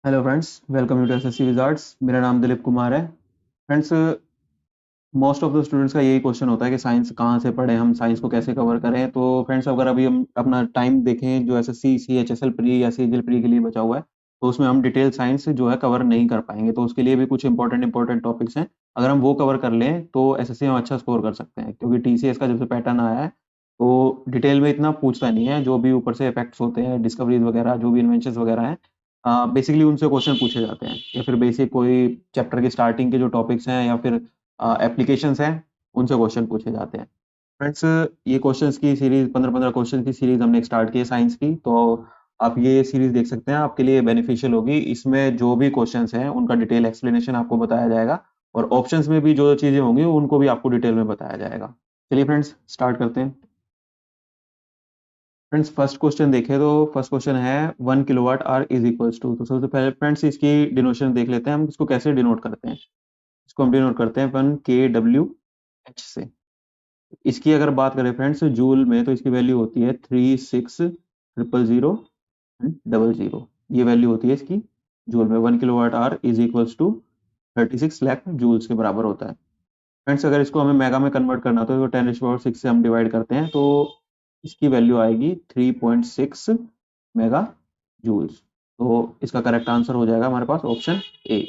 Hello friends, welcome to SSC wizards. मेरा नाम दिलीप कुमार है। Friends, most of the students का यही क्वेश्चन होता है कि साइंस कहाँ से पढ़ें, हम साइंस को कैसे कवर करें। तो फ्रेंड्स, अगर अभी हम अपना टाइम देखें जो एसएससी सीएचएसएल प्री या सीजीएल प्री के लिए बचा हुआ है, तो उसमें हम डिटेल साइंस जो है कवर नहीं कर पाएंगे। तो उसके लिए भी कुछ इंपॉर्टेंट टॉपिक्स हैं। अगर हम वो कवर कर लें तो एसएससी में अच्छा स्कोर कर सकते हैं, क्योंकि टीसीएस का जब से पैटर्न आया है तो डिटेल में इतना पूछता नहीं है। जो भी ऊपर से इफेक्ट्स होते हैं, डिस्कवरीज वगैरह, जो भी इन्वेंशंस वगैरह हैं, बेसिकली उनसे क्वेश्चन पूछे जाते हैं, या फिर बेसिक कोई चैप्टर की स्टार्टिंग के जो टॉपिक्स हैं या फिर एप्लीकेशंस हैं, उनसे क्वेश्चन पूछे जाते हैं। फ्रेंड्स, ये क्वेश्चंस की सीरीज 15-15 क्वेश्चन की सीरीज हमने स्टार्ट की है साइंस की। तो आप ये सीरीज देख सकते हैं, आपके लिए बेनिफिशियल होगी। इसमें जो भी क्वेश्चंस हैं उनका डिटेल एक्सप्लेनेशन आपको बताया जाएगा, और ऑप्शंस में भी जो चीजें होंगी उनको भी आपको डिटेल में बताया जाएगा। चलिए फ्रेंड्स, स्टार्ट करते हैं। फ्रेंड्स, फर्स्ट क्वेश्चन देखें तो फर्स्ट क्वेश्चन है 1 kilowatt hour is equals to. तो सबसे पहले फ्रेंड्स इसकी डिनोशन देख लेते हैं, हम इसको कैसे डिनोट करते हैं। इसको हम डिनोट करते हैं 1 kWh से। इसकी अगर बात करें फ्रेंड्स जूल में, तो इसकी वैल्यू होती है 36,000,000 ये वैल्यू होती है इसकी जूल में। 1 kWh is equals to 36 lakh joules के बराबर होता है। फ्रेंड्स, अगर इसको हमें मेगा में कन्वर्ट करना हो तो 10⁻6 से हम डिवाइड करते हैं, तो इसकी वैल्यू आएगी 3.6 मेगा जूल्स। तो इसका करेक्ट आंसर हो जाएगा हमारे पास ऑप्शन ए।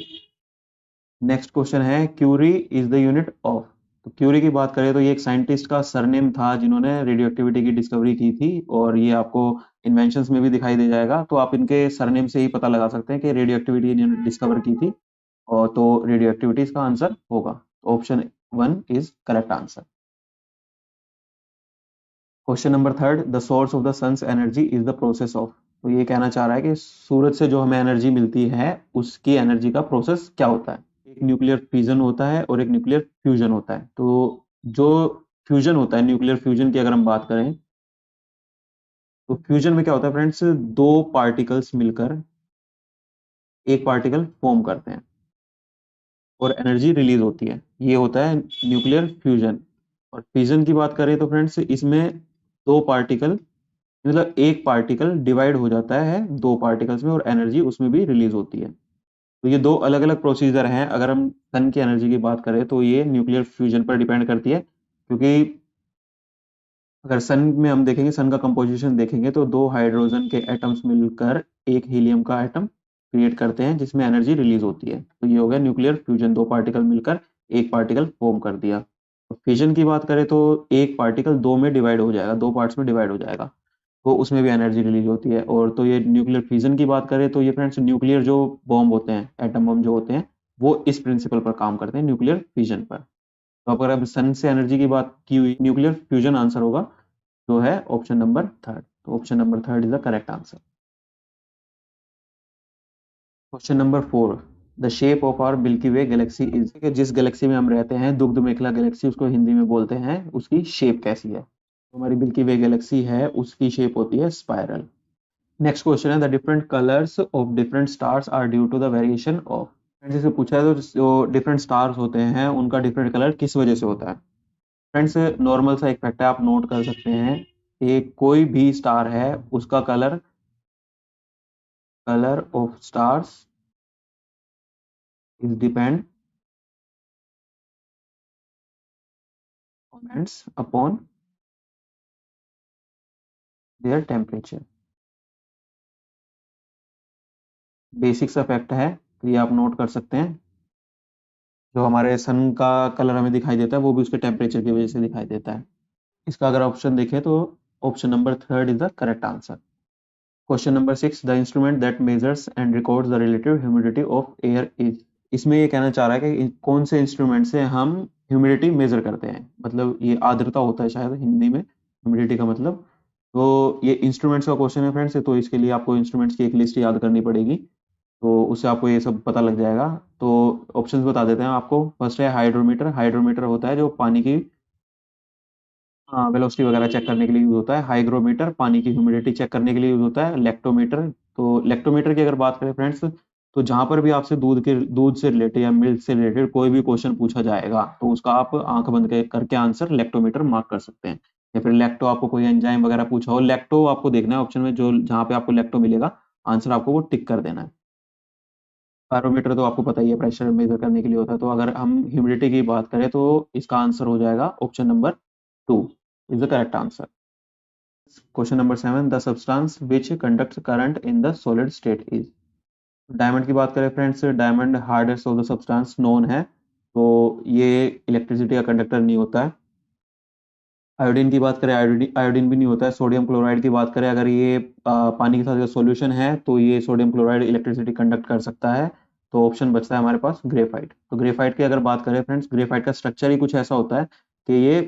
नेक्स्ट क्वेश्चन है curie is the unit of. तो क्यूरी की बात करें तो ये एक साइंटिस्ट का सरनेम था जिन्होंने रेडियो एक्टिविटी की डिस्कवरी की थी, और ये आपको इन्वेंशंस में भी दिखाई दे जाएगा। तो आप इनके सरनेम से ही पता लगा सकते हैं कि रेडियो एक्टिविटी इन्होंने डिस्कवर की थी, और तो रेडियो एक्टिविटी इसका आंसर होगा। Option 1 is correct answer. Question number third, the source of the sun's energy is the process of. तो ये कहना चाह रहा है कि सूरज से जो हमें एनर्जी मिलती है उसकी एनर्जी का प्रोसेस क्या होता है। एक न्यूक्लियर फिजन होता है और एक न्यूक्लियर फ्यूजन होता है। तो जो फ्यूजन होता है, न्यूक्लियर फ्यूजन की अगर हम बात करें, तो फ्यूजन में क्या होता है फ्रेंड्स, दो पार्टिकल्स मिलकर एक पार्टिकल फॉर्म करते हैं और एनर्जी रिलीज होती है। ये होता है न्यूक्लियर फ्यूजन। और फिजन की बात करें तो फ्रेंड्स इसमें दो पार्टिकल, मतलब एक पार्टिकल डिवाइड हो जाता है दो पार्टिकल्स में, और एनर्जी उसमें भी रिलीज होती है। तो ये दो अलग अलग प्रोसीजर हैं। अगर हम सन की एनर्जी की बात करें तो ये न्यूक्लियर फ्यूजन पर डिपेंड करती है, क्योंकि अगर सन में हम देखेंगे, सन का कंपोजिशन देखेंगे, तो दो हाइड्रोजन के एटम्स मिलकर एक हीलियम का एटम क्रिएट करते हैं जिसमें एनर्जी रिलीज होती है। तो ये हो गया न्यूक्लियर फ्यूजन, दो पार्टिकल मिलकर एक पार्टिकल फॉर्म कर दिया। फिजन की बात करें तो एक पार्टिकल दो में डिवाइड हो जाएगा, दो पार्ट्स में डिवाइड हो जाएगा, तो उसमें भी एनर्जी रिलीज होती है। और तो ये न्यूक्लियर फिजन की बात करें तो ये फ्रेंड्स न्यूक्लियर जो बॉम्ब होते हैं, एटम बम जो होते हैं, वो इस प्रिंसिपल पर काम करते हैं, न्यूक्लियर फिजन पर। तो अगर अब सन से एनर्जी की बात की हुई, न्यूक्लियर फ्यूजन आंसर होगा, जो है ऑप्शन नंबर थर्ड। तो option number third is the correct answer. Question number four, the shape of our milky way galaxy is. जिस गैलेक्सी में हम रहते हैं, दुग्ध मेखला गैलेक्सी उसको हिंदी में बोलते हैं, उसकी शेप कैसी है। तो हमारी मिल्की वे गैलेक्सी है, उसकी शेप होती है स्पाइरल। नेक्स्ट क्वेश्चन है the different colours of different stars are due to the variation of. जैसे पूछा है, तो जो डिफरेंट स्टार्स होते हैं उनका डिफरेंट कलर किस वजह से होता है। फ्रेंड्स, नॉर्मल सा एक फैक्ट है, आप नोट कर सकते हैं कि कोई भी स्टार है उसका colour, colour of stars is depend upon their temperature. Basic सा फैक्ट है, तो ये आप नोट कर सकते हैं। जो हमारे सन का कलर हमें दिखाई देता है वो भी उसके टेम्परेचर की वजह से दिखाई देता है। इसका अगर ऑप्शन देखें तो option number third is the correct answer. Question number six, the instrument that measures and records the relative humidity of air is. इसमें ये कहना चाह रहा है कि कौन से इंस्ट्रूमेंट से हम ह्यूमिडिटी मेजर करते हैं, मतलब ये आर्द्रता होता है शायद हिंदी में, ह्यूमिडिटी का मतलब। तो ये इंस्ट्रूमेंट्स का क्वेश्चन है फ्रेंड्स, तो इसके लिए आपको इंस्ट्रूमेंट्स की एक लिस्ट याद करनी पड़ेगी, तो उससे आपको ये सब पता लग जाएगा। तो ऑप्शंस बता देते हैं आपको। फर्स्ट है हाइड्रोमीटर। हाइड्रोमीटर होता है जो पानी की वेलोसिटी वगैरह चेक करने के लिए यूज होता है। हाइग्रोमीटर पानी की ह्यूमिडिटी चेक करने के लिए यूज होता है। लेक्टोमीटर, तो लेक्टोमीटर की अगर बात करें फ्रेंड्स, तो जहां पर भी आपसे दूध से रिलेटेड या मिल्क से रिलेटेड कोई भी क्वेश्चन पूछा जाएगा, तो उसका आप आंख बंद करके आंसर लेक्टोमीटर मार्क कर सकते हैं। या फिर लेक्टो, आपको कोई एंजाइम वगैरह पूछा हो, लेक्टो आपको देखना है ऑप्शन में, जो जहां पे आपको लेक्टो मिलेगा आंसर आपको वो टिक कर देना है। बैरोमीटर तो आपको पता ही है, प्रेशर मेजर करने के लिए होता है। तो अगर हम ह्यूमिडिटी की बात करें तो इसका आंसर हो जाएगा option number 2 is the correct answer. Question number 7, the substance which conducts current in the solid state is. Diamond की बात करें friends, diamond hardest of the substance known है, तो ये इलेक्ट्रिसिटी का कंडक्टर नहीं होता है। आयोडीन की बात करें, आयोडीन आयोडीन भी नहीं होता है। सोडियम क्लोराइड की बात करें, अगर ये पानी के साथ सॉल्यूशन है तो ये सोडियम क्लोराइड इलेक्ट्रिसिटी कंडक्ट कर सकता है। तो ऑप्शन बचता है हमारे पास ग्रेफाइट। तो ग्रेफाइट की अगर बात करें फ्रेंड्स, ग्रेफाइट का स्ट्रक्चर ही कुछ ऐसा होता है कि ये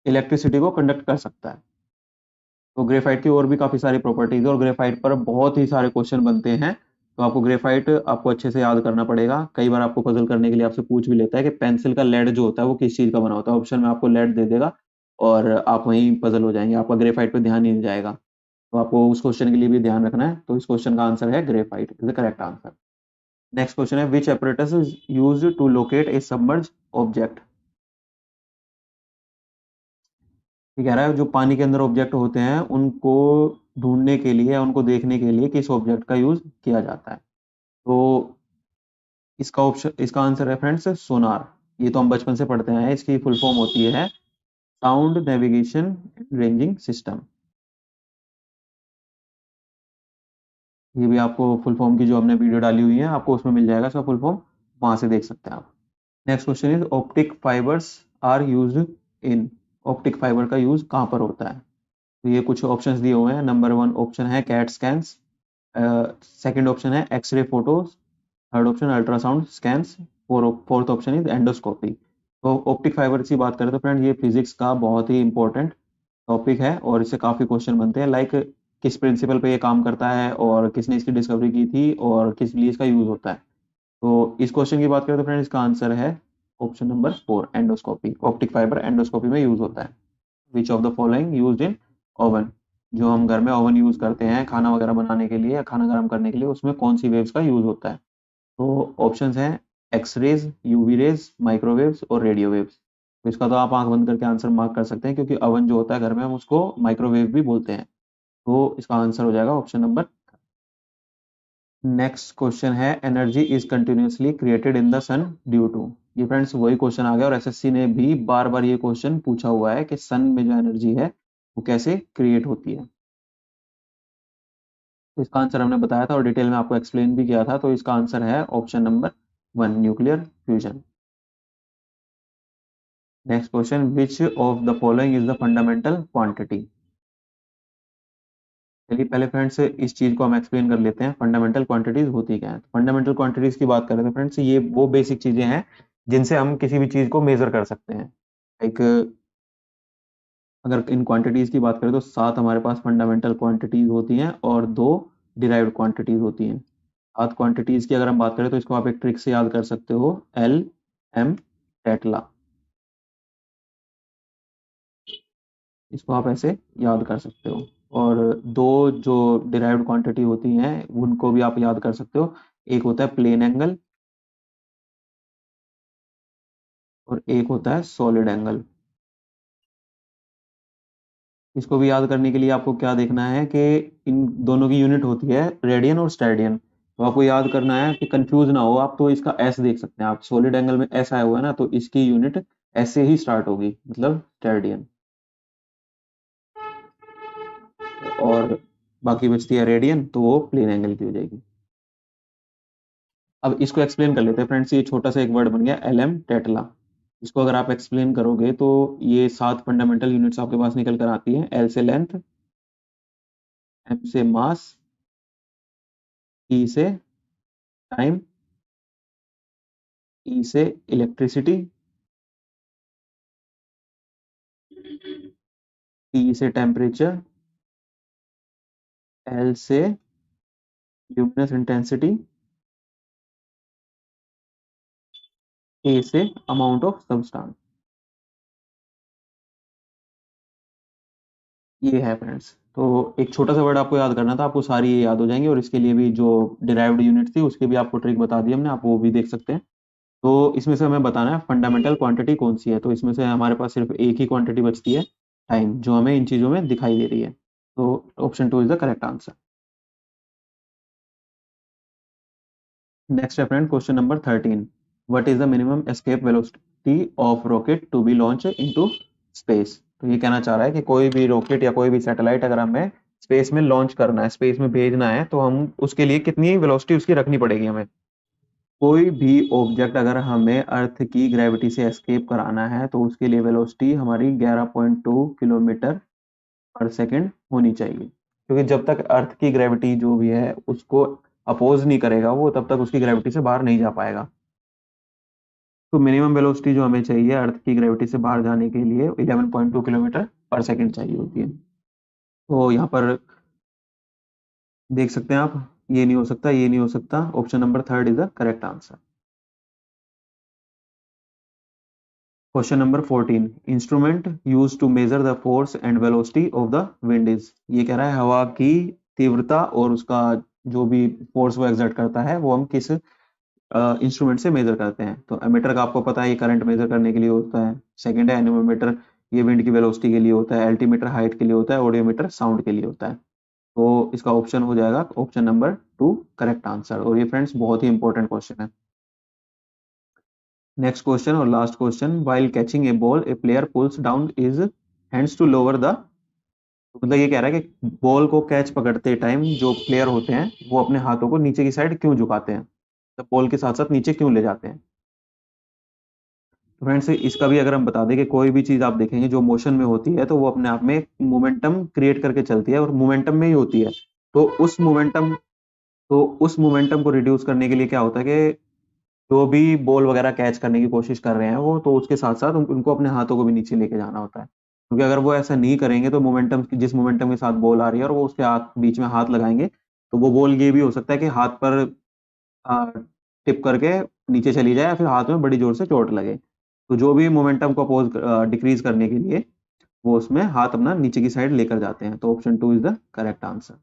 इलेक्ट्रिसिटी को कंडक्ट कर सकता है। तो ग्रेफाइट की और भी काफी सारी प्रॉपर्टीज है और ग्रेफाइट पर बहुत ही सारे क्वेश्चन बनते हैं। तो आपको ग्रेफाइट आपको अच्छे से याद करना पड़ेगा। कई बार आपको पजल करने के लिए आपसे पूछ भी लेता है कि पेंसिल का लेड जो होता है वो किस चीज का बना होता है। ऑप्शन में आपको लेड दे देगा और आप वहीं पजल हो जाएंगे, आपका ग्रेफाइट पे ध्यान ही नहीं जाएगा। तो आपको उस क्वेश्चन के लिए भी ध्यान रखना है। तो इस क्वेश्चन का आंसर है graphite is the correct answer. Next question है, which apparatus is used to locate a submerge object. ये कह रहा है जो पानी के अंदर ऑब्जेक्ट होते हैं उनको ढूंढने के लिए, उनको देखने के लिए किस ऑब्जेक्ट का यूज किया जाता है। तो इसका ऑप्शन, इसका आंसर है फ्रेंड्स सोनार। ये तो हम बचपन से पढ़ते हैं, इसकी फुल फॉर्म होती है साउंड नेविगेशन रेंजिंग सिस्टम। ये भी आपको फुल फॉर्म की जो हमने वीडियो डाली हुई है आपको उसमें मिल जाएगा इसका फुल फॉर्म, वहां से देख सकते हैं आप। Next question is optic fibres are used in. Optic fibre का यूज कहाँ पर होता है। तो ये कुछ ऑप्शंस दिए हुए हैं। नंबर 1 ऑप्शन है कैट स्कैन्स, सेकंड ऑप्शन है X ray photos, third option ultrasound scans, fourth option is endoscopy. तो ऑप्टिक फाइबर की बात करें तो फ्रेंड ये फिजिक्स का बहुत ही इंपॉर्टेंट टॉपिक है और इससे काफी क्वेश्चन बनते हैं, लाइक किस प्रिंसिपल पे ये काम करता है और किसने इसकी डिस्कवरी की थी और किस लिए इसका यूज होता है। तो इस क्वेश्चन की बात करें तो फ्रेंड इसका आंसर है option number 4 endoscopy. Optic fibre endoscopy में यूज होता है। Which of the following used in oven. जो हम घर में ओवन यूज करते हैं खाना वगैरह बनाने के लिए या खाना गर्म करने के लिए, उसमें कौन सी वेव्स का यूज होता है। तो ऑप्शंस हैं X rays, UV rays, microwaves और रेडियो वेव्स। तो इसका तो आप आंख बंद करके आंसर मार्क कर सकते हैं, क्योंकि ओवन जो होता है घर में हम उसको माइक्रोवेव भी बोलते हैं। तो इसका आंसर हो जाएगा ऑप्शन नंबर। नेक्स्ट क्वेश्चन है, energy is continuously created in the sun due to. ये फ्रेंड्स वही क्वेश्चन आ गया और एसएससी ने भी बार बार ये क्वेश्चन पूछा हुआ है कि सन में जो एनर्जी है वो कैसे क्रिएट होती है। तो इसका आंसर हमने बताया था और डिटेल में आपको एक्सप्लेन भी किया था। तो इसका आंसर है option number 1 nuclear fusion. Next question, which of the following is the fundamental quantity. चलिए पहले फ्रेंड्स इस चीज को हम एक्सप्लेन कर लेते हैं, फंडामेंटल क्वांटिटीज होती क्या है। फंडामेंटल क्वांटिटीज की बात करें तो फ्रेंड्स ये वो बेसिक चीजें हैं जिनसे हम किसी भी चीज को मेजर कर सकते हैं। एक, अगर इन क्वांटिटीज की बात करें तो 7 हमारे पास फंडामेंटल क्वांटिटीज होती हैं और 2 डिराइव्ड क्वांटिटीज होती हैं। 7 क्वांटिटीज की अगर हम बात करें तो इसको आप एक ट्रिक से याद कर सकते हो, एल एम टेटला। इसको आप ऐसे याद कर सकते हो। और 2 जो डिराइव्ड क्वांटिटी होती हैं उनको भी आप याद कर सकते हो। एक होता है प्लेन एंगल और एक होता है सॉलिड एंगल। इसको भी याद करने के लिए आपको क्या देखना है कि इन दोनों की यूनिट होती है रेडियन और स्टेडियन। तो आपको याद करना है कि कंफ्यूज ना हो आप, तो इसका एस देख सकते हैं आप, सॉलिड एंगल में एस आया हुआ है ना, तो इसकी यूनिट ऐसे ही स्टार्ट होगी, मतलब स्टेडियन। और बाकी बचती है रेडियन, तो वो प्लेन एंगल की हो जाएगी। अब इसको एक्सप्लेन कर लेते हैं फ्रेंड्स। ये छोटा सा एक वर्ड बन गया एल एम टेटला। इसको अगर आप एक्सप्लेन करोगे तो ये 7 फंडामेंटल यूनिट्स आपके पास निकल कर आती हैं। एल से लेंथ, एम से मास, टी से टाइम, ई से इलेक्ट्रिसिटी, टी से टेम्परेचर, एल से ल्यूमिनस इंटेंसिटी, ए से अमाउंट ऑफ सब्सटेंस। ये है फ्रेंड्स। तो एक छोटा सा वर्ड आपको याद करना था, आपको सारी ये याद हो जाएंगी। और इसके लिए भी जो डिराइव्ड यूनिट थी उसके भी आपको ट्रिक बता दी हमने, आप वो भी देख सकते हैं। तो इसमें से हमें बताना है फंडामेंटल क्वांटिटी कौन सी है। तो इसमें से हमारे पास सिर्फ एक ही क्वांटिटी बचती है, टाइम, जो हमें इन चीजों में दिखाई दे रही है। तो option 2 is the correct answer. Next है friend question number 13, what is the minimum escape velocity of rocket to be launch into space. तो ये कहना चाह रहा है कि कोई भी रॉकेट या कोई भी सैटेलाइट अगर हमें स्पेस में लॉन्च करना है, स्पेस में भेजना है, तो हम उसके लिए कितनी वेलोसिटी उसकी रखनी पड़ेगी हमें। कोई भी ऑब्जेक्ट अगर हमें अर्थ की ग्रेविटी से एस्केप कराना है तो उसके लिए वेलोसिटी हमारी 11.2 किलोमीटर पर सेकंड होनी चाहिए, क्योंकि जब तक अर्थ की ग्रेविटी जो भी है उसको अपोज नहीं करेगा वो, तब तक उसकी ग्रेविटी से बाहर नहीं जा पाएगा। तो मिनिमम वेलोसिटी जो हमें चाहिए अर्थ की ग्रेविटी से बाहर जाने के लिए 11.2 किलोमीटर पर सेकंड चाहिए होती है। तो यहाँ पर देख सकते हैं आप, ये नहीं हो सकता, ये नहीं हो सकता, option number third is the correct answer. Question number 14, instrument use to measure the force and velocity of the wind is. ये कह रहा है हवा की तीव्रता और उसका जो भी फोर्स वो एक्सर्ट करता है वो हम किस इंस्ट्रूमेंट से मेजर करते हैं। तो एमीटर का आपको पता है ये करंट मेजर करने के लिए होता है। सेकंड है एनेमोमीटर, ये विंड की वेलोसिटी के लिए होता है। एल्टीमीटर हाइट के लिए होता है। ऑडियोमीटर साउंड के लिए होता है। तो इसका ऑप्शन हो जाएगा ऑप्शन नंबर 2 करेक्ट आंसर। और ये फ्रेंड्स बहुत ही इंपॉर्टेंट क्वेश्चन है। नेक्स्ट क्वेश्चन और last question, while catching a ball a player pulls down his hands to lower the. मतलब ये कह रहा है कि बॉल को कैच पकड़ते टाइम जो प्लेयर होते हैं वो अपने हाथों को नीचे की साइड क्यों झुकाते हैं, तो बॉल के साथ साथ नीचे क्यों ले जाते हैं। तो फ्रेंड्स इसका भी अगर हम बता दें कि कोई भी चीज आप देखेंगे जो मोशन में होती है तो वो अपने आप में मोमेंटम क्रिएट करके चलती है और मोमेंटम में ही होती है। तो उस मोमेंटम को रिड्यूस करने के लिए क्या होता है कि जो भी बॉल वगैरह कैच करने की कोशिश कर रहे हैं वो, तो उसके साथ साथ उनको अपने हाथों को भी नीचे लेके जाना होता है, क्योंकि अगर वो ऐसा नहीं करेंगे तो मोमेंटम, जिस मोमेंटम के साथ बॉल आ रही है और वो उसके हाथ बीच में हाथ लगाएंगे तो वो बॉल ये भी हो सकता है कि हाथ पर टिप करके नीचे चली जाए या फिर हाथ में बड़ी जोर से चोट लगे। तो जो भी मोमेंटम को अपोज डिक्रीज करने के लिए वो उसमें हाथ अपना नीचे की साइड लेकर जाते हैं। तो option 2 is the correct answer.